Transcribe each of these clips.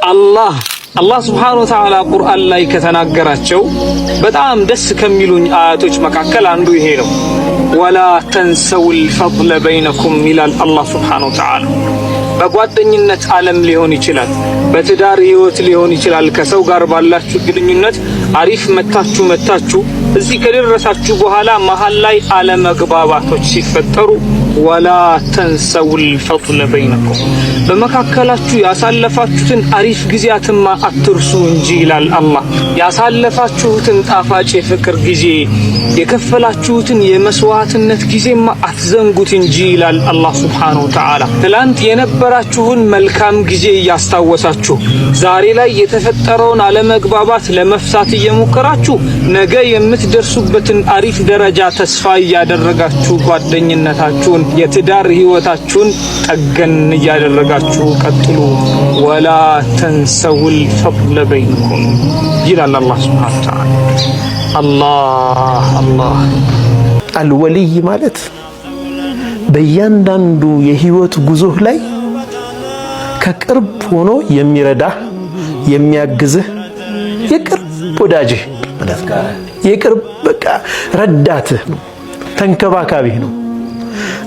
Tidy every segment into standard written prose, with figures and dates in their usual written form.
አላህ ሱብሓነሁ ወተዓላ ቁርአን ላይ ከተናገራቸው በጣም ደስ ከሚሉኝ አያቶች መካከል አንዱ ይሄ ነው። ወላ ተንሰውል ፈድለ በይነኩም ይላል አላህ ሱብሓነሁ ወተዓላ። በጓደኝነት ዓለም ሊሆን ይችላል፣ በትዳር ህይወት ሊሆን ይችላል። ከሰው ጋር ባላችሁ ግንኙነት አሪፍ መታችሁ እዚህ ከደረሳችሁ በኋላ መሃል ላይ አለመግባባቶች ሲፈጠሩ ወላ ተንሰውል ፈድለ በይነኩም በመካከላችሁ ያሳለፋችሁትን አሪፍ ጊዜያትማ አትርሱ እንጂ ይላል አላህ። ያሳለፋችሁትን ጣፋጭ የፍቅር ጊዜ የከፈላችሁትን የመስዋዕትነት ጊዜማ አትዘንጉት እንጂ ይላል አላህ ሱብሓነሁ ወተዓላ። ትላንት የነበራችሁን መልካም ጊዜ እያስታወሳችሁ ዛሬ ላይ የተፈጠረውን አለመግባባት ለመፍታት እየሞከራችሁ ነገ የምትደርሱበትን አሪፍ ደረጃ ተስፋ እያደረጋችሁ ጓደኝነታችሁን የትዳር ህይወታችሁን ጠገን እያደረጋችሁ ቀጥሉ። ወላ ተንሰውል ፈድለ በይነኩም ይላል አላህ ሱብሓነሁ ወተዓላ። አላህ አልወልይ ማለት በእያንዳንዱ የህይወት ጉዞህ ላይ ከቅርብ ሆኖ የሚረዳህ የሚያግዝህ የቅርብ ወዳጅህ ማለት ነው። የቅርብ በቃ ረዳትህ ነው፣ ተንከባካቢህ ነው።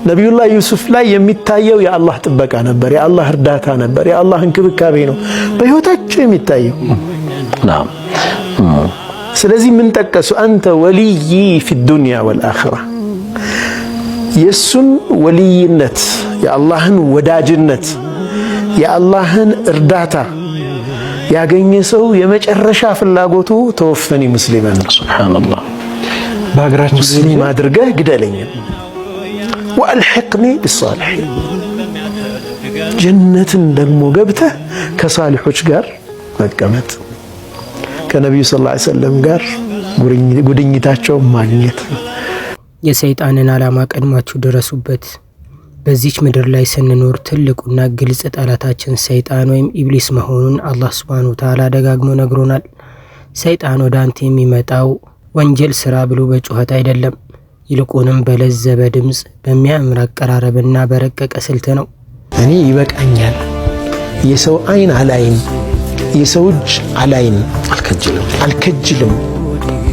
ነቢዩላህ ዩሱፍ ላይ የሚታየው የአላህ ጥበቃ ነበር፣ የአላህ እርዳታ ነበር፣ የአላህ እንክብካቤ ነው በህይወታቸው የሚታየው። ስለዚህ ምን ጠቀሱ? አንተ ወልይ ፊ ዱንያ ወልአኺራ። የሱን ወልይነት የአላህን ወዳጅነት የአላህን እርዳታ ያገኘ ሰው የመጨረሻ ፍላጎቱ ተወፈኒ ሙስሊማን። ሱብሃንአላህ በአገራችን ሙስሊም አድርገህ ግደለኝ ወአልሂቅኒ ቢሷሊሒን ጀነትን ደግሞ ገብተህ ከሳሊሖች ጋር መቀመጥ ከነብዩ ሰለላሁ ዐለይሂ ወሰለም ጋር ጉድኝታቸው ማግኘት። የሰይጣንን ዓላማ ቀድማችሁ ድረሱበት። በዚች ምድር ላይ ስንኖር ትልቁና ግልጽ ጠላታችን ሰይጣን ወይም ኢብሊስ መሆኑን አላህ ሱብሓነሁ ወተዓላ ደጋግሞ ነግሮናል። ሰይጣን ወደ አንተ የሚመጣው ወንጀል ስራ ብሎ በጩኸት አይደለም፣ ይልቁንም በለዘበ ድምጽ በሚያምር አቀራረብና በረቀቀ ስልት ነው። እኔ ይበቃኛል፣ የሰው አይን አላይም፣ የሰው እጅ አላይም፣ አልከጅልም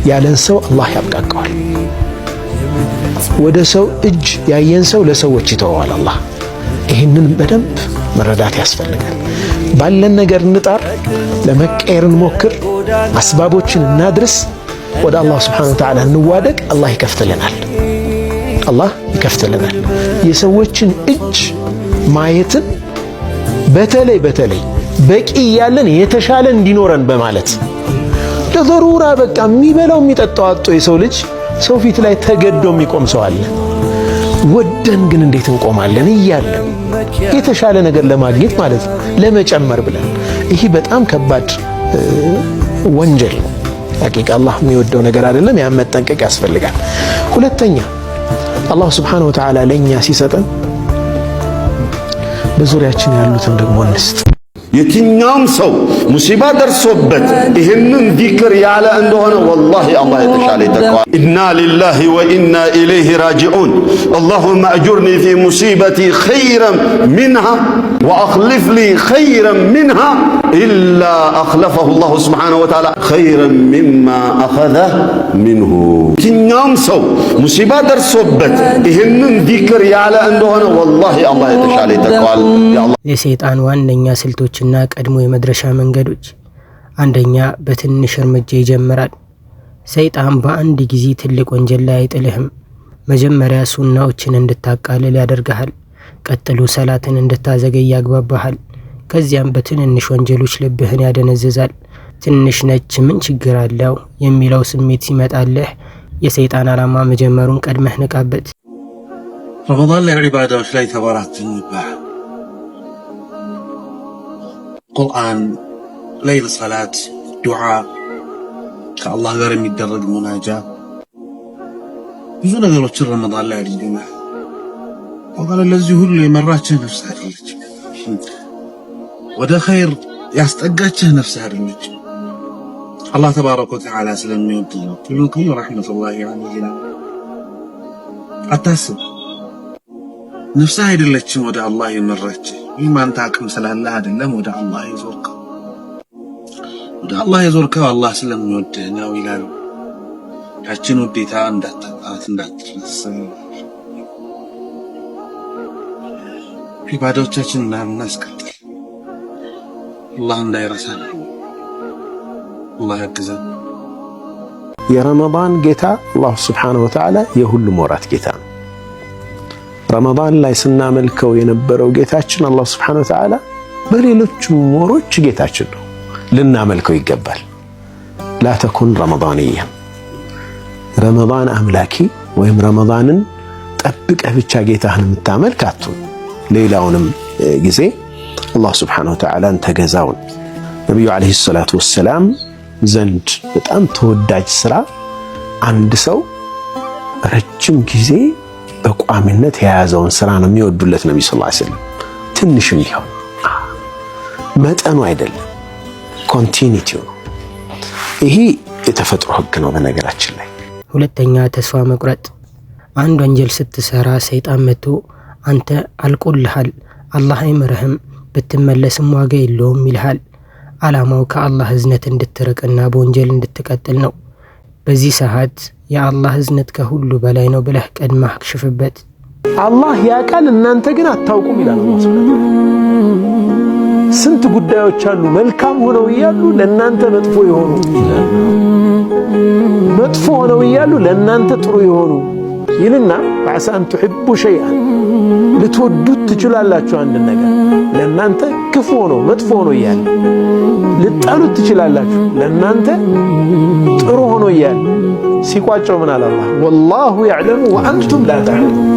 ያለን ሰው አላህ ያብቃቀዋል። ወደ ሰው እጅ ያየን ሰው ለሰዎች ይተዋል አላህ። ይህንን በደንብ መረዳት ያስፈልጋል። ባለን ነገር እንጣር፣ ለመቀየር እንሞክር፣ አስባቦችን እናድርስ፣ ወደ አላህ ሱብሓነሁ ወተዓላ እንዋደቅ። አላህ ይከፍትልናል። የሰዎችን እጅ ማየትን በተለይ በቂ ያለን የተሻለ እንዲኖረን በማለት ለዘሩራ በቃ የሚበላው የሚጠጣው አጥቶ የሰው ልጅ ሰው ፊት ላይ ተገዶ የሚቆም ሰው አለ። ወደን ግን እንዴት እንቆማለን እያለን የተሻለ ነገር ለማግኘት ማለት ነው ለመጨመር ብለን። ይሄ በጣም ከባድ ወንጀል ነው። ሐቂቃ አላህ የሚወደው ነገር አይደለም። ያን መጠንቀቅ ያስፈልጋል። ሁለተኛ አላህ ሱብሓነሁ ወተዓላ ለኛ ሲሰጠን በዙሪያችን ያሉትን ደግሞ እንስጥ። የትኛውም ሰው ሙሲባ ደርሶበት ይህንን ዚክር ያለ እንደሆነ ወላሂ አላህ የተሻለ ይተካዋል። ኢና ሊላሂ ወኢና ኢለይሂ ራጂዑን አላሁመ አጁርኒ ፊ ሙሲበቲ ኸይረን ሚንሃ ወአኽሊፍ ሊ ኸይረን ሚንሃ ኢላ አኽለፈሁ አላሁ ሱብሓነሁ ወተዓላ ኸይረን ሚማ አኸዘ ሚንሁ። የትኛውም ሰው ሙሲባ ደርሶበት ይህንን ዚክር ያለ እንደሆነ ወላሂ አላህ የተሻለ ይተካዋል። የሰይጣን ዋነኛ ስልቶችና ቀድሞ የመድረሻ መንገዶች፣ አንደኛ በትንሽ እርምጃ ይጀምራል። ሰይጣን በአንድ ጊዜ ትልቅ ወንጀል ላይ አይጥልህም። መጀመሪያ ሱናዎችን እንድታቃልል ያደርግሃል። ቀጥሎ ሰላትን እንድታዘገይ ያግባባሃል። ከዚያም በትንንሽ ወንጀሎች ልብህን ያደነዝዛል። ትንሽ ነች ምን ችግር አለው የሚለው ስሜት ሲመጣልህ የሰይጣን ዓላማ መጀመሩን ቀድመህ ንቃበት። ረመዳን ላይ ዒባዳዎች ላይ ተበራቱኝ ይባላል። ቁርአን፣ ለይል ሰላት፣ ዱዓ፣ ከአላህ ጋር የሚደረግ ሙናጃ፣ ብዙ ነገሮችን ረመዳን ላይ አድርገናል። ወቃለ ለዚህ ሁሉ የመራችህ ነፍስ አይደለች፣ ወደ ኸይር ያስጠጋችህ ነፍስ አይደለች። አላህ ተባረከ ወተዓላ ስለሚወድ ነው። ኢብኑ ረሕመቱላሂ ዐለይሂ አታስብ፣ ነፍስህ አይደለችም ወደ አላህ የመራችህ። ይህም አንተ አቅም ስላለህ አይደለም ወደ አላህ የዞርከው። ወደ አላህ የዞርከው አላህ ስለሚወድህ ነው ይላሉ። ያችን ውዴታ እንዳታጣት እንዳትረሳ ዒባዳዎቻችንን እናስቀጥል። አላህ እንዳይረሳን አላህ ያግዘን። የረመዳን ጌታ አላህ ሱብሓነሁ ወተዓላ የሁሉም ወራት ጌታ ነው። ረመዳን ላይ ስናመልከው የነበረው ጌታችን አላህ ሱብሓነሁ ወተዓላ በሌሎችም ወሮች ጌታችን ነው፣ ልናመልከው ይገባል። ላ ተኩን ረመዳንያ ረመዳን አምላኪ ወይም ረመዳንን ጠብቀህ ብቻ ጌታህን የምታመልክ አትሁን። ሌላውንም ጊዜ አላህ ሱብሓነሁ ወተዓላን ተገዛውን። ነቢዩ ዓለይሂ ሰላቱ ወሰላም ዘንድ በጣም ተወዳጅ ስራ አንድ ሰው ረጅም ጊዜ በቋሚነት የያዘውን ስራ ነው የሚወዱለት ነብዩ ሰለላሁ ዐለይሂ ወሰለም። ትንሽም ቢሆን መጠኑ አይደለም፣ ኮንቲኒቲው ነው። ይሄ የተፈጥሮ ህግ ነው በነገራችን ላይ። ሁለተኛ ተስፋ መቁረጥ። አንድ ወንጀል ስትሰራ ሰይጣን መጥቶ አንተ አልቆልሃል፣ አላህ አይምርህም፣ ብትመለስም ዋጋ የለውም ይልሃል። ዓላማው ከአላህ እዝነት እንድትርቅና በወንጀል እንድትቀጥል ነው። በዚህ ሰዓት የአላህ እዝነት ከሁሉ በላይ ነው ብለህ ቀድመህ አክሽፍበት። አላህ ያውቃል እናንተ ግን አታውቁም ይላል አላህ ሱብሓነሁ ወተዓላ። ስንት ጉዳዮች አሉ መልካም ሆነው እያሉ ለእናንተ መጥፎ የሆኑ፣ መጥፎ ሆነው እያሉ ለእናንተ ጥሩ የሆኑ ይልና ፈዐሳ አን ቱሒቡ ሸይአን ልትወዱት ትችላላችሁ አንድ ነገር ለእናንተ ክፉ ሆኖ መጥፎ ሆኖ እያለ፣ ልጠሉት ትችላላችሁ ለእናንተ ጥሩ ሆኖ እያለ። ሲቋጨው ምን አለ አላህ? ወላሁ ያዕለሙ ወአንቱም ላ ተዕለሙን።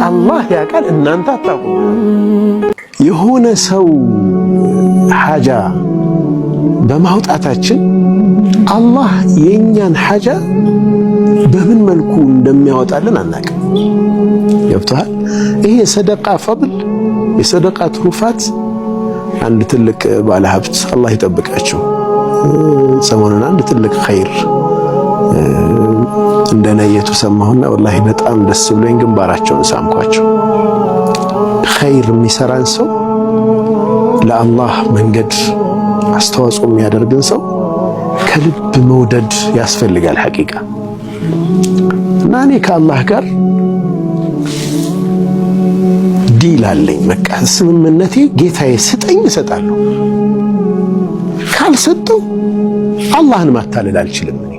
አላህ ያውቃል እናንተ አታውቁም። የሆነ ሰው ሓጃ በማውጣታችን አላህ የእኛን ሓጃ በምን መልኩ እንደሚያወጣልን አናውቅም። ገብቶሃል? ይሄ የሰደቃ ፈድል የሰደቃ ትሩፋት አንድ ትልቅ ባለሀብት አላህ ይጠብቃቸው ሰሞኑን አንድ ትልቅ ኸይር እንደነየቱ ሰማሁና ወላሂ በጣም ደስ ብሎኝ ግንባራቸውን ሳምኳቸው። ኸይር የሚሰራን ሰው ለአላህ መንገድ አስተዋጽኦ የሚያደርግን ሰው ከልብ መውደድ ያስፈልጋል ሐቂቃ። እና እኔ ከአላህ ጋር ዲል አለኝ። በቃ ስምምነቴ ጌታዬ ስጠኝ እሰጣለሁ፣ ካልሰጠው አላህን ማታለል አልችልም። እኔ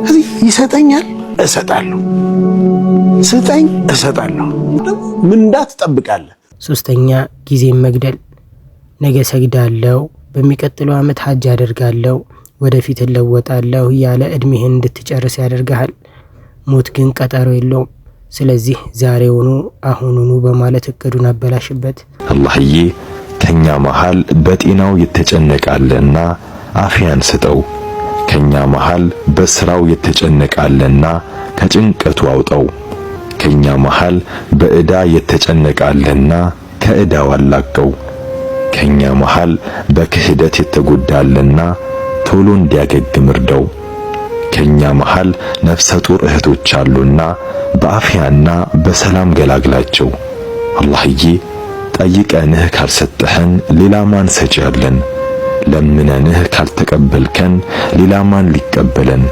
እዚህ ይሰጠኛል እሰጣለሁ፣ ስጠኝ እሰጣለሁ። ምንዳ ትጠብቃለህ። ሶስተኛ ጊዜን መግደል። ነገ ሰግዳለሁ፣ በሚቀጥለው ዓመት ሐጅ አደርጋለሁ፣ ወደፊት እለወጣለሁ ያለ እድሜህን እንድትጨርስ ያደርግሃል። ሞት ግን ቀጠሮ የለውም። ስለዚህ ዛሬውኑ አሁኑኑ በማለት እቅዱን አበላሽበት። አላህዬ ከኛ መሃል በጤናው የተጨነቃለና አፍያን ስጠው፣ ከኛ መሃል በስራው የተጨነቃለና ከጭንቀቱ አውጣው፣ ከኛ መሃል በዕዳ የተጨነቃለና ከዕዳው አላቀው፣ ከኛ መሃል በክህደት የተጎዳለና ቶሎ እንዲያገግም እርዳው፣ ከኛ መሃል ነፍሰ ጡር እህቶች አሉና በአፍያና በሰላም ገላግላቸው። አላህዬ ጠይቀንህ ካልሰጠህን ሌላ ማን ሰጪ አለን? ለምነንህ ካልተቀበልከን ሌላ ማን ሊቀበለን?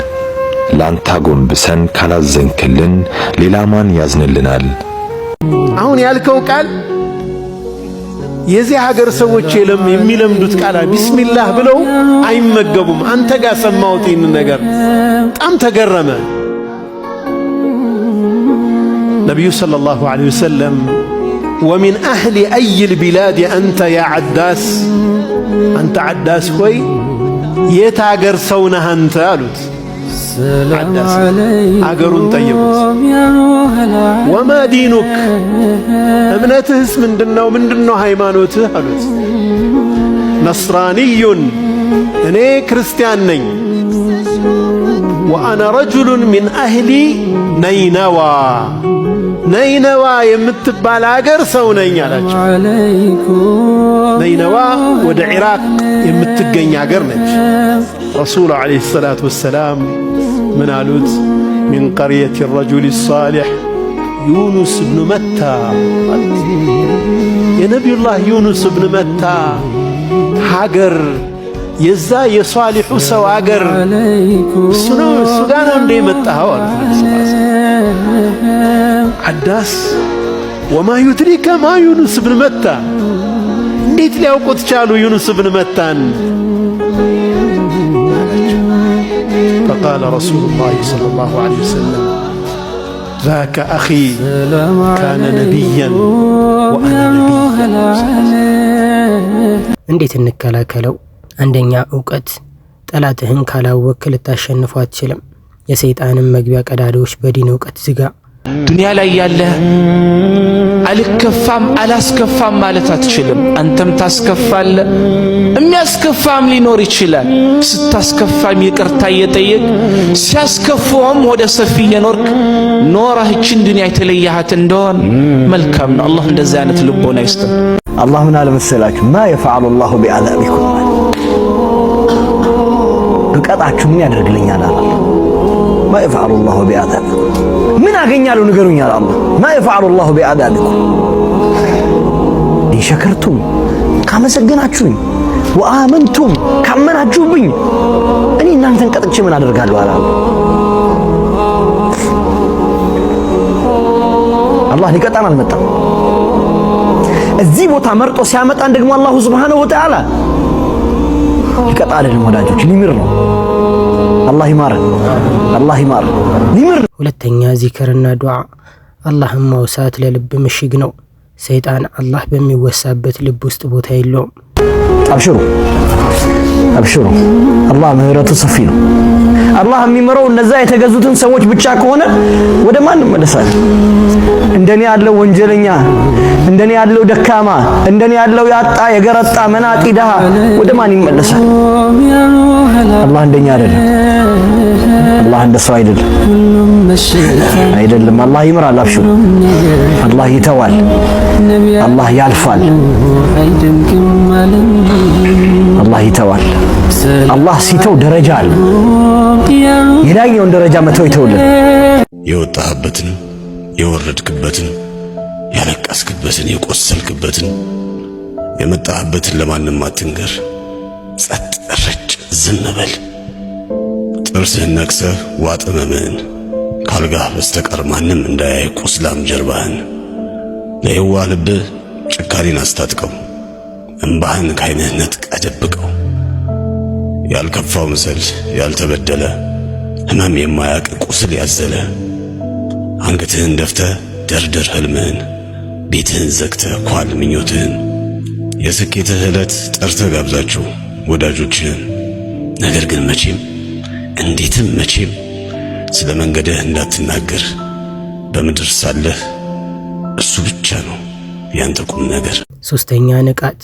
ላንታ ጎንብሰን ካላዘንክልን ሌላ ማን ያዝንልናል? አሁን ያልከው ቃል የዚህ ሀገር ሰዎች የሚለምዱት ቃል ቢስሚላህ ብለው አይመገቡም። አንተ ጋር ሰማሁት ይህን ነገር በጣም ተገረመ። ነቢዩ ሰለላሁ ዐለይሂ ወሰለም ወሚን አህሊ አይል ቢላድ አንተ ያ ዓዳስ፣ አንተ ዓዳስ ሆይ የት አገር ሰው ነህ አንተ አሉት። ዓዳስ አገሩን ጠየቁት። ወማ ዲኑክ፣ እምነትህስ ምንድነው ሃይማኖትህ አሉት። ነስራንዩን፣ እኔ ክርስቲያን ነኝ። ወአና ረጁሉን ሚን አህሊ ነይነዋ፣ ነይነዋ የምትባል አገር ሰው ነኝ አላቸው። ነይነዋ ወደ ኢራቅ የምትገኝ አገር ነች። ረሱሉ ዓለይሂ ሰላቱ ወሰላም ምን አሉት? ሚን ቀርየት ረጁል ሳሊሕ ዩኑስ ብኑ መታ፣ የነቢዩላህ ዩኑስ ብኑ መታ ሀገር የዛ የሷሊሑ ሰው አገር እሱ ጋር ነው እንደ የመጣኸው አሉት። አዳስ ወማ ዩድሪከ ማ ዩኑስ ብን መታ፣ እንዴት ሊያውቁት ቻሉ ዩኑስ ብን መታን? فقال رسول الله صلى الله عليه وسلم ذاك أخي كان نبيا وأنا نبي. እንዴት እንከላከለው? አንደኛ ዕውቀት። ጠላትህን ካላወቅክ ልታሸንፈው አትችልም። የሰይጣንን መግቢያ ቀዳዳዎች በዲን ዕውቀት ዝጋ። ዱንያ ላይ ያለህ አልከፋም አላስከፋም ማለት አትችልም። አንተም ታስከፋለህ፣ የሚያስከፋም ሊኖር ይችላል። ስታስከፋም ይቅርታ እየጠየቅ ሲያስከፋውም ወደ ሰፊ እየኖርክ ኖረህ እችን ዱንያ የተለያሃት እንደሆን መልካም ነው። አላህ እንደዚህ አይነት ልቦና ይስጠን። አላህ ምን አለ መሰላችሁ? ማ የፈዐሉ ላሁ ቢዐዛቢኩም፣ ብቀጣችሁ ምን ያደርግልኛል አለ። ማ የፈዐሉ ላሁ ቢዐዛቢኩም፣ ምን አገኛለሁ ንገሩኝ አለ አላህ። ማ የፈዐሉ ላሁ ቢዐዛቢኩም ኢን ሸከርቱም፣ ካመሰገናችሁኝ፣ ወአመንቱም፣ ካመናችሁብኝ እኔ እናንተን ቀጥቼ ምን አደርጋለሁ አለ አላህ። ሊቀጣን አልመጣም። እዚህ ቦታ መርጦ ሲያመጣን ደግሞ አላሁ ሱብሓነሁ ወተዓላ ሊቀጣ አይደለም ወዳጆች፣ ሊምር ነው። አላህ ይማረን፣ አላህ ይማረን፣ ሊምር። ሁለተኛ ዚክርና ዱዓ። አላህን ማውሳት ለልብ ምሽግ ነው። ሰይጣን አላህ በሚወሳበት ልብ ውስጥ ቦታ የለውም። አብሽሩ አብሽሩ፣ አላህ ምህረቱ ሰፊ ነው። አላህ የሚመረው እነዛ የተገዙትን ሰዎች ብቻ ከሆነ ወደ ማን እንመለሳለን? እንደኔ ያለው ወንጀለኛ፣ እንደኔ ያለው ደካማ፣ እንደኔ ያለው ያጣ የገረጣ መናጢ ድሃ ወደ ማን ይመለሳል? አላህ እንደኛ አይደለም። አላህ እንደ ሰው አይደለም አይደለም። አላህ ይምራል። አብሽሩ፣ አላህ ይተዋል፣ አላህ ያልፋል፣ አላህ ይተዋል። አላህ ሲተው ደረጃ አለ። የላይኛውን ደረጃ መተው ይተውልን። የወጣህበትን የወረድክበትን ያለቀስክበትን የቆሰልክበትን የመጣህበትን ለማንም አትንገር። ጸጥ ረጭ ዝም በል። ጥርስህን ነክሰህ ዋጥ መምህን ካልጋህ በስተቀር ማንም እንዳያይ ቁስላም ጀርባህን። ለየዋህ ልብህ ጭካኔን አስታጥቀው፣ እምባህን ከዓይንህ ነጥቀህ ደብቀው። ያልከፋው ምስል ያልተበደለ ህመም የማያቅ ቁስል ያዘለ አንገትህን ደፍተህ ደርድር ህልምህን፣ ቤትህን ዘግተህ ኳል ምኞትህን። የስኬትህ ዕለት ጠርተህ ጋብዛችሁ ወዳጆችህን። ነገር ግን መቼም እንዴትም መቼም ስለ መንገድህ እንዳትናገር። በምድር ሳለህ እሱ ብቻ ነው ያንተ ቁም ነገር። ሶስተኛ ንቃት።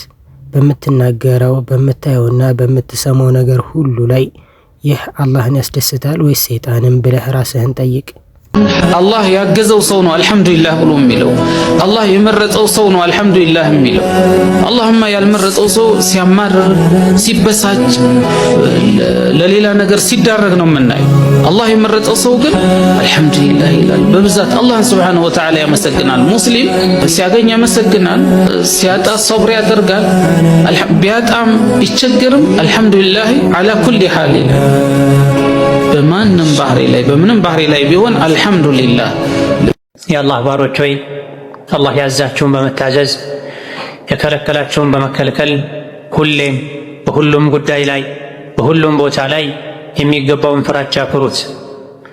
በምትናገረው በምታየውና በምትሰማው ነገር ሁሉ ላይ ይህ አላህን ያስደስታል ወይስ ሰይጣንን ብለህ ራስህን ጠይቅ። አላህ ያገዘው ሰው ነው አልሐምዱሊላህ ብሎ የሚለው። አላህ የመረጠው ሰው ነው አልሐምዱሊላህ የሚለው። አላህማ ያልመረጠው ሰው ሲያማርር፣ ሲበሳጭ፣ ለሌላ ነገር ሲዳረግ ነው የምናየው። አላህ የመረጠው ሰው ግን አልሐምዱሊላህ ይላል። በብዛት አላህን ሱብሓነሁ ወተዓላ ያመሰግናል። ሙስሊም ሲያገኝ ያመሰግናል፣ ሲያጣ ሰብር ያደርጋል። ቢያጣም ቢቸገርም አልሐምዱሊላህ ዐላ ኩሊ ሐል ይላል። በማንም ባህሪ ላይ በምንም ባህሪ ላይ ቢሆን አልሐምዱሊላህ። የአላህ ባሮች ሆይ አላህ ያዛችሁን በመታዘዝ የከለከላችሁን በመከልከል ሁሌም በሁሉም ጉዳይ ላይ በሁሉም ቦታ ላይ የሚገባውን ፍራቻ ፍሩት።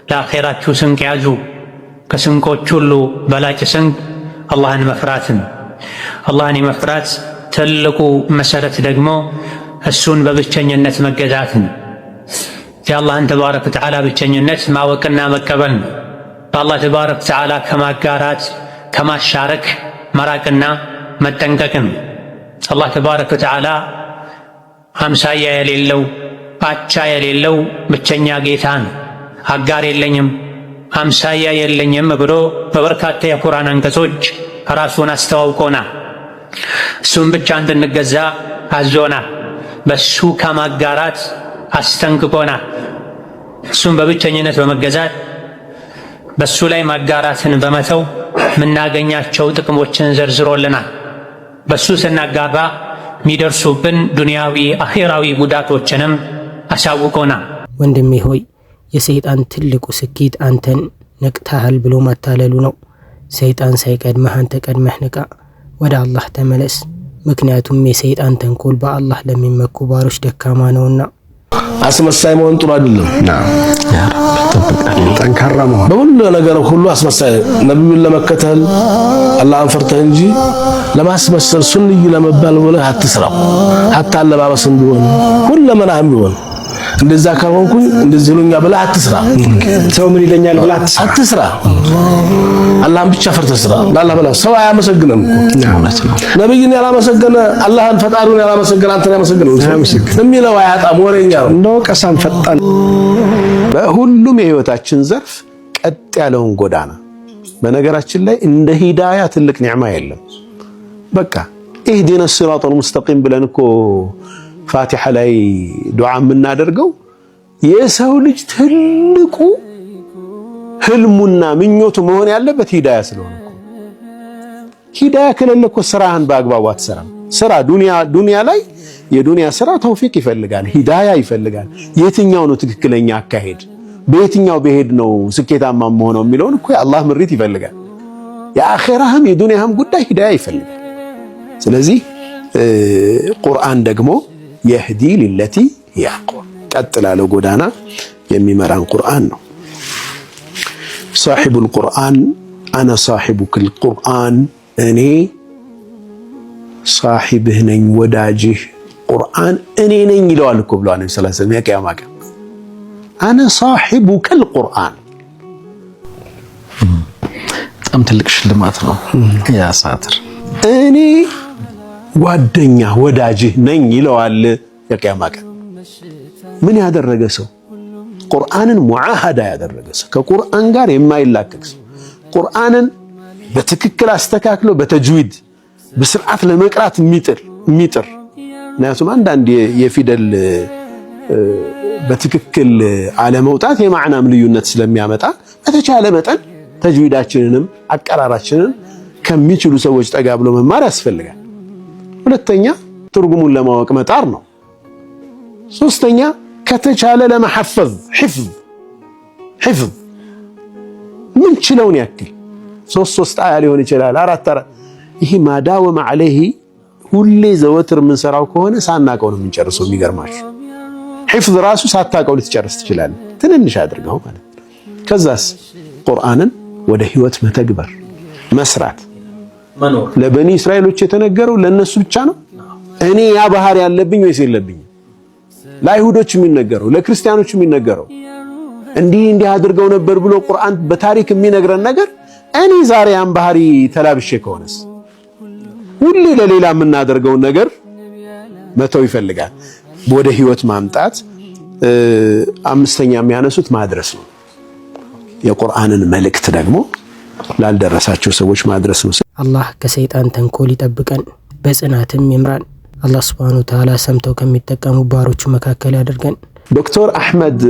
ለአኼራችሁ ስንቅ ያዙ። ከስንቆች ሁሉ በላጭ ስንቅ አላህን መፍራትን። አላህን የመፍራት ትልቁ መሰረት ደግሞ እሱን በብቸኝነት መገዛትን፣ የአላህን ተባረከ ወተዓላ ብቸኝነት ማወቅና መቀበል ነው። በአላህ ተባረከ ወተዓላ ከማጋራት ከማሻረክ መራቅና መጠንቀቅን። አላህ ተባረከ ወተዓላ አምሳያ የሌለው አቻ የሌለው ብቸኛ ጌታ ነው። አጋር የለኝም አምሳያ የለኝም ብሎ በበርካታ የቁርአን አንቀጾች ራሱን አስተዋውቆና እሱም ብቻ እንድንገዛ አዞና፣ በሱ ከማጋራት አስጠንቅቆና፣ እሱም በብቸኝነት በመገዛት በሱ ላይ ማጋራትን በመተው የምናገኛቸው ጥቅሞችን ዘርዝሮልናል። በሱ ስናጋራ ሚደርሱብን ዱንያዊ አኺራዊ ጉዳቶችንም አሳውቆናል። ወንድሜ ሆይ የሰይጣን ትልቁ ስኬት አንተን ነቅተሃል ብሎ ማታለሉ ነው። ሰይጣን ሳይቀድመህ አንተ ቀድመህ ንቃ፣ ወደ አላህ ተመለስ። ምክንያቱም የሰይጣን ተንኮል በአላህ ለሚመኩ ባሮች ደካማ ነውና። አስመሳይ መሆን ጥሩ አይደለም። ያ ረብ ጠንካራ መሆን በሁሉ ነገር ሁሉ አስመሳይ ነብዩን ለመከተል አላህን ፈርተህ እንጂ ለማስመሰል ሱንይ ለመባል ብለህ አትስራው። ሐታ አለባበስም ቢሆን ሁለመናህም ቢሆን እንደዛ ካልሆንኩኝ እንደዚህ ይሉኛ ብለህ አትስራ። ሰው ምን ይለኛል ብለህ አትስራ። አላህን ብቻ ፈርተህ ስራ። ለአላህ ብለህ ሰው አያመሰግንም እኮ ነብዩን ያላመሰገነ አላህን ፈጣሪውን ያላመሰገነ አንተን ያመሰግነው የሚለው አያጣም፣ ወሬኛ ነው። እንደው ቀሳም ፈጣን በሁሉም የህይወታችን ዘርፍ ቀጥ ያለውን ጎዳና በነገራችን ላይ እንደ ሂዳያ ትልቅ ኒዕማ የለም። በቃ ኢህዲነ ሲራጠል ሙስተቂም ብለን እኮ ፋቲሐ ላይ ዱዓ የምናደርገው የሰው ልጅ ትልቁ ህልሙና ምኞቱ መሆን ያለበት ሂዳያ ስለሆነ እኮ። ሂዳያ ከሌለ እኮ ስራህን በአግባቡ አትሰራም። ስራ ዱንያ ላይ የዱንያ ስራ ተውፊቅ ይፈልጋል፣ ሂዳያ ይፈልጋል። የትኛው ነው ትክክለኛ አካሄድ፣ በየትኛው በሄድ ነው ስኬታማ መሆነው የሚለውን እኮ የአላህ ምሪት ይፈልጋል። የአኺራህም የዱንያህም ጉዳይ ሂዳያ ይፈልጋል። ስለዚህ ቁርአን ደግሞ የህዲ ሊለቲ ሂየ አቅወም ቀጥ ላለው ጎዳና የሚመራን ቁርአን ነው። ሳሒቡል ቁርአን አነ ሳሒቡከል ቁርአን እኔ ሳሒብህ ነኝ ወዳጅህ ቁርአን እኔ ነኝ ይለዋል እኮ ብለዋል ነብዩ ሰለላሁ ዐለይሂ ወሰለም የቂያማ ቀን አነ ሳሒቡከል ቁርአን። በጣም ትልቅ ሽልማት ነው። ያ ሳትር እኔ ጓደኛ ወዳጅህ ነኝ ይለዋል የቂያማ ቀን። ምን ያደረገ ሰው ቁርአንን ሙዓሃዳ ያደረገ ሰው ከቁርአን ጋር የማይላቀቅ ሰው ቁርአንን በትክክል አስተካክሎ በተጅዊድ በስርዓት ለመቅራት የሚጥር ምክንያቱም አንዳንድ የፊደል በትክክል አለመውጣት የማዕናም ልዩነት ስለሚያመጣ በተቻለ መጠን ተጅዊዳችንንም አቀራራችንን ከሚችሉ ሰዎች ጠጋ ብሎ መማር ያስፈልጋል። ሁለተኛ ትርጉሙን ለማወቅ መጣር ነው። ሶስተኛ ከተቻለ ለመሐፈዝ ሒፍዝ ምን ችለውን ያክል ሶስት አያ ሊሆን ይችላል፣ አራት ይሄ ማዳወም عليه ሁሌ ዘወትር የምንሰራው ከሆነ ሳናቀው ነው የምንጨርሰው። የሚገርማችሁ ሒፍዝ ራሱ ሳታቀው ልትጨርስ ትችላለህ፣ ትንንሽ አድርገው ማለት ነው። ከዛስ ቁርአንን ወደ ህይወት መተግበር መስራት መኖር። ለበኒ እስራኤሎች የተነገረው ለነሱ ብቻ ነው? እኔ ያ ባህሪ ያለብኝ ወይስ የለብኝ? ለአይሁዶች የሚነገረው ለክርስቲያኖች የሚነገረው እንዲህ አድርገው ነበር ብሎ ቁርአን በታሪክ የሚነግረን ነገር እኔ ዛሬ ያን ባህሪ ተላብሼ ከሆነስ? ሁሌ ለሌላ የምናደርገውን ነገር መተው ይፈልጋል። ወደ ህይወት ማምጣት። አምስተኛ የሚያነሱት ማድረስ ነው። የቁርአንን መልእክት ደግሞ ላልደረሳቸው ሰዎች ማድረስ ነው። አላህ ከሰይጣን ተንኮል ይጠብቀን፣ በጽናትም ይምራን። አላህ ሱብሓነሁ ወተዓላ ሰምተው ከሚጠቀሙ ባሮቹ መካከል ያደርገን። ዶክተር አህመድ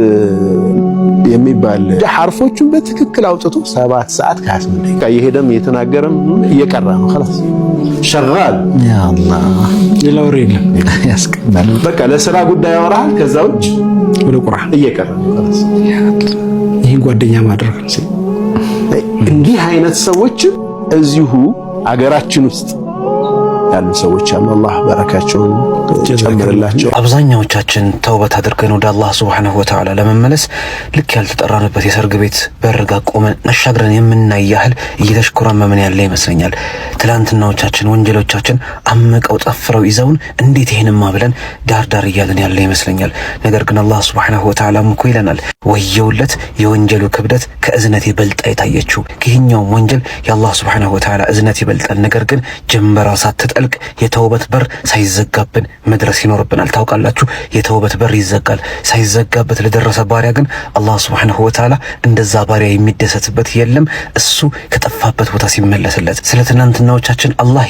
የሚባል ሐርፎቹን በትክክል አውጥቶ 7 ሰዓት ከ28 ደቂቃ እየሄደም እየተናገረም እየቀራ ነው። خلاص ሸጋል ያ አላህ ይለውር የለም ያስቀናል። በቃ ለስራ ጉዳይ ያወራል፣ ከዛ ውጭ ወደ ቁርአን እየቀራ ነው። خلاص ይሄን ጓደኛ ማድረግ እንዲህ አይነት ሰዎች እዚሁ አገራችን ውስጥ ያሉ ሰዎች አሉ። አላህ በረካቸውን ጨምርላቸው። አብዛኛዎቻችን ተውበት አድርገን ወደ አላህ ሱብሓነሁ ወተዓላ ለመመለስ ልክ ያልተጠራንበት የሰርግ ቤት በርጋ ቆመን ነሻግረን የምናይ ያህል እየተሽኮረመምን ያለ ይመስለኛል። ትላንትናዎቻችን ወንጀሎቻችን አመቀው ጠፍረው ይዘውን እንዴት ይሄንማ ብለን ዳር እያለን ያለ ይመስለኛል። ነገር ግን አላህ ሱብሓነሁ ወተዓላ እኮ ይለናል፣ ወየውለት የወንጀሉ ክብደት ከእዝነት ይበልጣ የታየችው። ከየትኛውም ወንጀል የአላህ ሱብሓነሁ ወተዓላ እዝነት ይበልጣል። ነገር ግን ጀንበራ ሳትጠልቅ የተውበት በር ሳይዘጋብን መድረስ ይኖርብናል። ታውቃላችሁ የተውበት በር ይዘጋል። ሳይዘጋበት ለደረሰ ባሪያ ግን አላህ ሱብሓነሁ ወተዓላ እንደዛ ባሪያ የሚደሰትበት የለም እሱ ከጠፋበት ቦታ ሲመለስለት። ስለ ትናንትናዎቻችን አላህ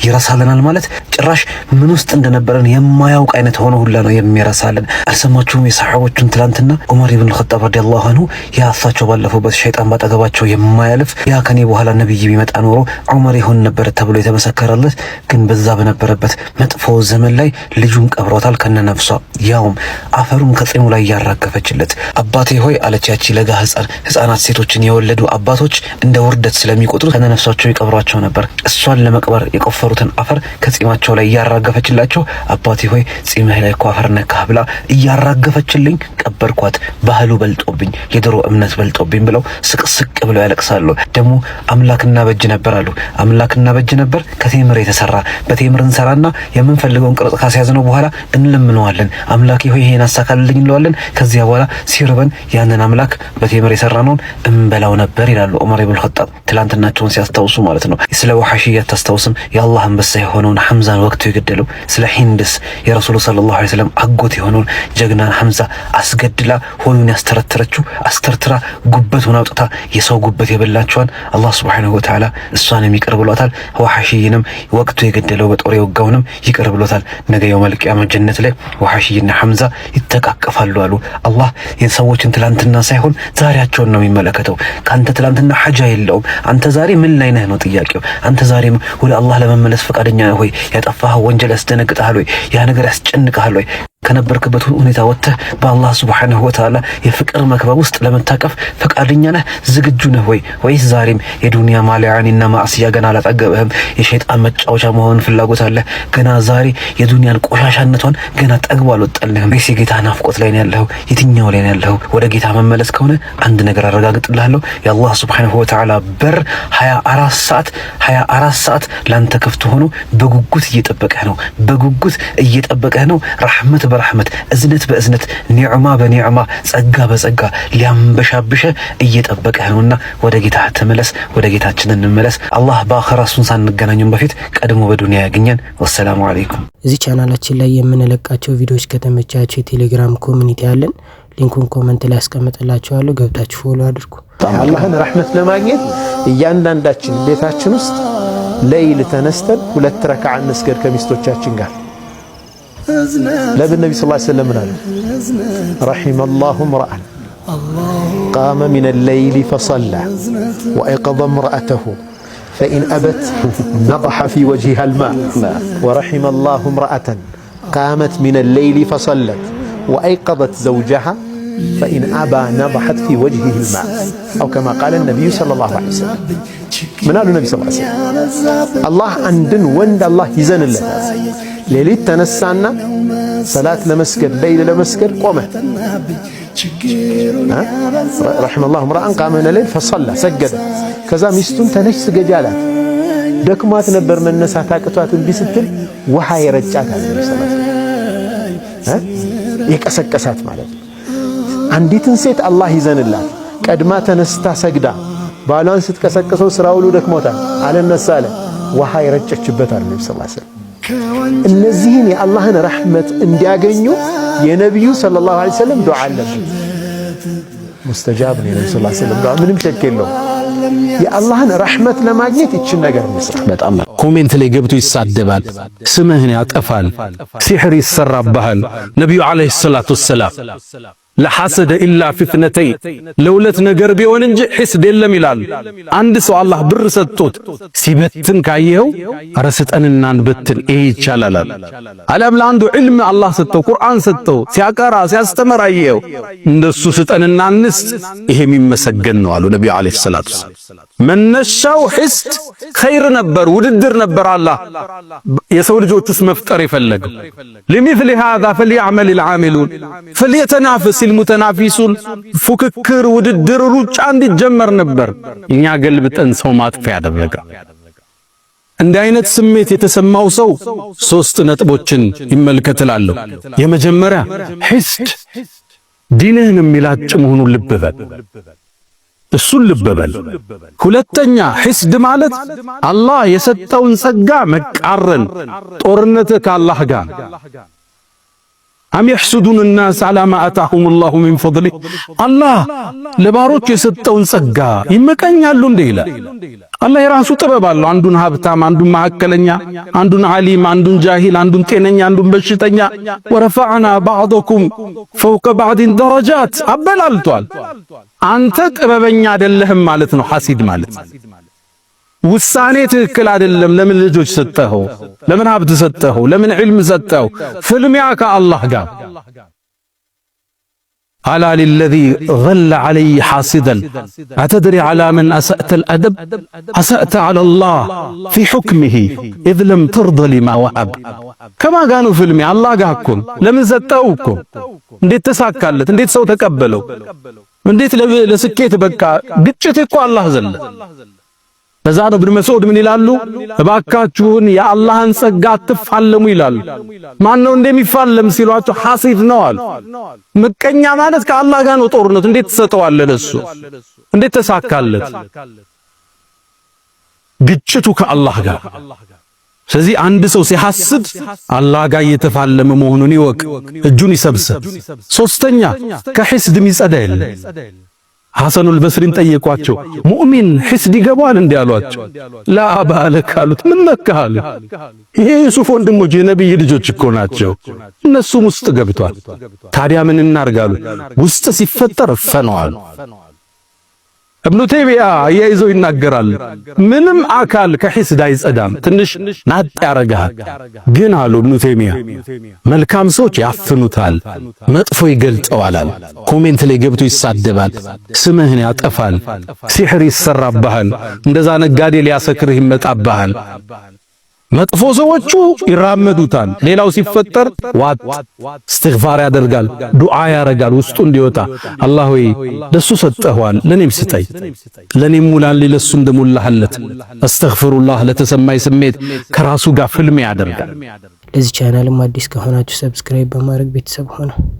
ይረሳልናል ማለት ጭራሽ ምን ውስጥ እንደነበረን የማያውቅ አይነት ሆኖ ሁላ ነው የሚረሳልን። አልሰማችሁም የሰሐቦቹን ትላንትና ዑመር ኢብኑ አልኸጣብ ረዲየላሁ ዐንሁ ያሳቸው ባለፈውበት ሸይጣን ባጠገባቸው የማያልፍ ያ ከኔ በኋላ ነብይ ቢመጣ ኖሮ ዑመር ይሆን ነበር ተብሎ የተመሰከረለት ግን በዛ በነበረበት መጥፎ ዘመን ላይ ልጁን ቀብሮታል ከነነፍሷ ያውም አፈሩን ከጺሙ ላይ ያራገፈችለት። አባቴ ሆይ አለች ያቺ ለጋ ህፃናት ሴቶችን የወለዱ አባቶች እንደ ውርደት ስለሚቆጥሩ ከነነፍሷቸው ይቀብሯቸው ነበር። እሷን ለመቅበር የቆፈሩትን አፈር ከጺማቸው ላይ ያራገፈችላቸው አባቴ ሆይ ጺምህ ላይ እኮ አፈር ነካህ ብላ እያራገፈችልኝ ቀበርኳት፣ ባህሉ በልጦብኝ የድሮ እምነት በልጦብኝ ብለው ስቅስቅ ብለው ያለቅሳሉ። ደግሞ አምላክና በጅ ነበር አሉ። አምላክና በጅ ነበር ከቴምር የተሰራ በቴምር እንሰራና የምንፈልገውን ቅርጽ ካስያዝነው በኋላ እንለምነዋለን። አምላኬ ሆይ ይሄን አሳካልልኝ እንለዋለን። ከዚያ በኋላ ሲርበን ያንን አምላክ በቴምር የሰራነውን እንበላው ነበር ይላሉ ዑመር ኢብኑ አልኸጣብ ትላንትናቸውን ሲያስታውሱ ማለት ነው። ስለ ወሐሺያ ታስታውስም የአላህ አንበሳ የሆነውን ሐምዛን ወቅቱ የገደለው፣ ስለ ሂንድስ የረሱሉ ሰለላሁ ዐለይሂ ወሰለም አጎት የሆነውን ጀግናን ሐምዛ አስገድላ ሆዱን ያስተረተረችው አስተርትራ ጉበቱን አውጥታ የሰው ጉበት የበላቸዋን አላህ ሱብሓነሁ ወተዓላ እሷንም ይቅር ብሏታል። ወሐሺይንም ወቅቱ የገደለው በጦር የወጋውንም ይቅር ብሎታል። ነገ የውመል ቂያማ ጀነት ላይ ወሐሺይና ሐምዛ ይተቃቀፋሉ አሉ። አላህ የሰዎችን ትላንትና ሳይሆን ዛሬያቸውን ነው የሚመለከተው። ካንተ ትላንትና ሐጃ የለውም። አንተ ዛሬ ምን ላይ ነህ ነው ጥያቄው። አንተ ዛሬም ወደ አላህ ለመመለስ ፈቃደኛ ነህ ወይ? ያጠፋኸው ወንጀል ያስደነግጥሃል ወይ? ያ ነገር ያስጨንቅሃል ወይ? ከነበርክበት ሁኔታ ወጥተህ በአላህ ሱብሓነሁ ወተዓላ የፍቅር መክበብ ውስጥ ለመታቀፍ ፈቃደኛ ነህ? ዝግጁ ነህ ወይ? ወይስ ዛሬም የዱንያ ማሊያኒና ማዕሲያ ገና አላጠገብህም? የሸይጣን መጫወቻ መሆን ፍላጎት አለ? ገና ዛሬ የዱንያን ቆሻሻነቷን ገና ጠግቦ አልወጣልህም? ወይስ የጌታ ናፍቆት ላይ ነው ያለኸው? የትኛው ላይ ነው ያለኸው? ወደ ጌታ መመለስ ከሆነ አንድ ነገር አረጋግጥልሃለሁ፣ የአላህ ሱብሓነሁ ወተዓላ በር 24 ሰዓት ላንተ ክፍት ሆኖ በጉጉት እየጠበቀህ ነው። በጉጉት እየጠበቀህ ነው። ረሕመት በረሕመት እዝነት በእዝነት ኒዕማ በኒዕማ ጸጋ በጸጋ ሊያንበሻብሸ እየጠበቀህ ነውና ወደ ጌታ ተመለስ፣ ወደ ጌታችን እንመለስ። አላህ በአኺራ እሱን ሳንገናኙም በፊት ቀድሞ በዱንያ ያገኘን። ወሰላሙ አለይኩም። እዚህ ቻናላችን ላይ የምንለቃቸው ቪዲዮዎች ከተመቻቸው የቴሌግራም ኮሚኒቲ አለን። ሊንኩን ኮመንት ላይ አስቀምጥላችኋለሁ። ገብታችሁ ፎሎ አድርጉ። አላህን ረሕመት ለማግኘት እያንዳንዳችን ቤታችን ውስጥ ለይል ተነስተን 2 ረክዓ እንስገድ ከሚስቶቻችን ጋር። ለብን ነቢ ሰለላሁ ዐለይሂ ወሰለም አሉ ረሒመላሁ እምረአን ቃመ ሚነ ለይሊ ፈሰላ ወአይቀዘ እምረአተሁ ፈኢን አበት ነضሐ ፊ ወጅሂሃ አልማእ ወረሒመላሁ እምረአተን ቃመት ሚነ ለይሊ ፈሰለት ወአይቀዘት ዘውጀሃ ፈኢን አባ ነضሐት ፊ ወጅሂሂ አልማእ አው ከማ ቃለ ነቢዩ ሰለላሁ ዐለይሂ ወሰለም። ምን አሉ ነቢ ሰለላሁ ዐለይሂ ወሰለም? አላህ አንድን ወንድ አላህ ይዘንለታል። ሌሊት ተነሳና ሰላት ለመስገድ ለይል ለመስገድ ቆመ። ረሒመላሁ እምረአን ቃመ ሚነ ለይል ፈሰላ ሰገደ። ከዛ ሚስቱን ተነሽ ስገጂ አላት። ደክሟት ነበር መነሳት አቅቷት እምቢ ስትል ውሃ የረጫት አለ የቀሰቀሳት ማለት ነው። አንዲትን ሴት አላህ ይዘንላት ቀድማ ተነስታ ሰግዳ ባሏን ስትቀሰቅሰው ስራ ውሎ ደክሞታል አልነሳ አለ ውሃ የረጨችበት አለ ነብዩ ሰለላሁ ዐለይሂ ወሰለም። እነዚህን የአላህን ረሕመት እንዲያገኙ የነቢዩ ሰለላሁ ዐለይሂ ወሰለም ዱዓ አለበት። ሙስተጃብ ነው የነቢዩ ሰለላሁ ዐለይሂ ወሰለም ዱዓ፣ ምንም ሸክ የለውም። የአላህን ረሕመት ለማግኘት ይችን ነገር እንስራ። በጣም ኮሜንት ላይ ገብቶ ይሳደባል፣ ስምህን ያጠፋል፣ ሲሕር ይሰራብሃል። ነቢዩ ዐለይሂ ሰላቱ ወሰላም ለሐሰደ ኢላ ፊትነተይ ለሁለት ነገር ቢሆን እንጂ ሒስድ የለም ይላሉ። አንድ ሰው አላህ ብር ሰጥቶት ሲበትን ካየኸው ኧረ ስጠንና እንበትን ይሄ ይቻላል። አለም ለአንዱ ዒልም አላህ ሰጠው ቁርአን ሰጠው ሲያቀራ ሲያስተምር አየኸው እንደሱ ስጠንና እንስጥ ይሄ የሚመሰገን ነው አሉ ነቢዩ ዐለይሂ ሰላቱ ወሰላም። መነሻው ሒስድ ኸይር ነበር፣ ውድድር ነበር። አላህ የሰው ልጆች ውስጥ መፍጠር የፈለገው ለሚስሊ ሃዛ ፈልየዕመል ልዓሚሉን ፈልየተናፈስ ሙተናፊሱን ፉክክር፣ ውድድር፣ ሩጫ እንዲጀመር ነበር። እኛ ገልብጠን ሰው ማጥፊያ ያደረገ። እንዲህ አይነት ስሜት የተሰማው ሰው 3 ነጥቦችን ይመልከትላለሁ። የመጀመሪያ ሒስድ ዲንህን የሚላጭ መሆኑን ልብ በል። እሱን ልብ በል። ሁለተኛ ሒስድ ማለት አላህ የሰጠውን ጸጋ መቃረን፣ ጦርነት ከአላህ ጋር አም የሕሱዱን الناس على ما آتاهم الله من فضله አላህ ለባሮች የሰጠውን ጸጋ ይመቀኛሉ እንደ ይላል። አላህ የራሱ ጥበብ አለው። አንዱን ሀብታም፣ አንዱን መካከለኛ፣ አንዱን ዓሊም፣ አንዱን ጃሂል፣ አንዱን ጤነኛ፣ አንዱን በሽተኛ ወረፈዕና ባዕደኩም ፈውቀ ባዕድን ደረጃት አበላልቷል። አንተ ጥበበኛ አይደለህም ማለት ነው ሐሲድ ማለት። ውሳኔ ትክክል አይደለም። ለምን ልጆች ሰጠኸው? ለምን ሀብት ሰጠኸው? ለምን ዒልም ሰጠኸው? ፍልሚያ ከአላህ ጋር አላ ሊለዚ ገለ ዐለይ ሐሲደን አተድሪ ዐላ መን አሰእተ አልአደብ አሰእተ ዐላ አላህ ፊ ሑክሚሂ ኢዝ ለም ተርደ ሊማ ወሀብ። ከማን ጋር ነው ፍልሚያ? አላህ ጋር እኮ። ለምን ሰጠኸው እኮ። እንዴት ተሳካለት? እንዴት ሰው ተቀበለው? እንዴት ለስኬት በቃ? ግጭት እኮ አላህ ዘለ። ለዛ ነው ኢብኑ መስዑድ ምን ይላሉ? እባካችሁን የአላህን ጸጋ አትፋለሙ ይላሉ። ማን ነው እንደሚፋለም ሲሏቸው ሐሲድ ነው አሉ። ምቀኛ ማለት ከአላህ ጋር ነው ጦርነቱ። እንዴት ትሰጠዋለህ ለሱ? እንዴት ተሳካለት? ግጭቱ ከአላህ ጋር። ስለዚህ አንድ ሰው ሲሐስድ አላህ ጋር እየተፋለመ መሆኑን ይወቅ፣ እጁን ይሰብስብ። ሶስተኛ ከሒስድ የሚጸዳ የለም። ሐሰኑል በስሪን ጠየቋቸው፣ ሙእሚን ሒስድ ይገባል እንዴ አሏቸው። ላ አባለክ አሉት። ምን ነካህ? ይሄ ዩሱፍ ወንድሞች የነብይ ልጆች እኮ ናቸው፣ እነሱም ውስጥ ገብቷል። ታዲያ ምን እናርጋሉ? ውስጥ ሲፈጠር ፈነዋል። እብኑ ተይሚያ አያይዘው ይናገራል። ምንም አካል ከሒስድ አይጸዳም፣ ትንሽ ናጥ ያረጋል። ግን አሉ እብኑ ተይሚያ መልካም ሰዎች ያፍኑታል፣ መጥፎ ይገልጠዋል። ኮሜንት ላይ ገብቶ ይሳደባል፣ ስምህን ያጠፋል፣ ሲሕር ይሰራብሃል፣ እንደዛ ነጋዴ ሊያሰክርህ ይመጣብሃል። መጥፎ ሰዎቹ ይራመዱታል። ሌላው ሲፈጠር ዋጥ እስትግፋር ያደርጋል፣ ዱዓ ያረጋል ውስጡ እንዲወጣ። አላህ ሆይ ለሱ ሰጠኸዋል፣ ለኔም ስጠኝ፣ ለኔም ሙላልኝ፣ ለሱ እንደሞላህለት። አስተግፍሩላህ ለተሰማይ ስሜት ከራሱ ጋር ፍልም ያደርጋል። ለዚህ ቻናልም አዲስ ከሆናችሁ ሰብስክራይብ በማድረግ ቤተሰብ ሆነው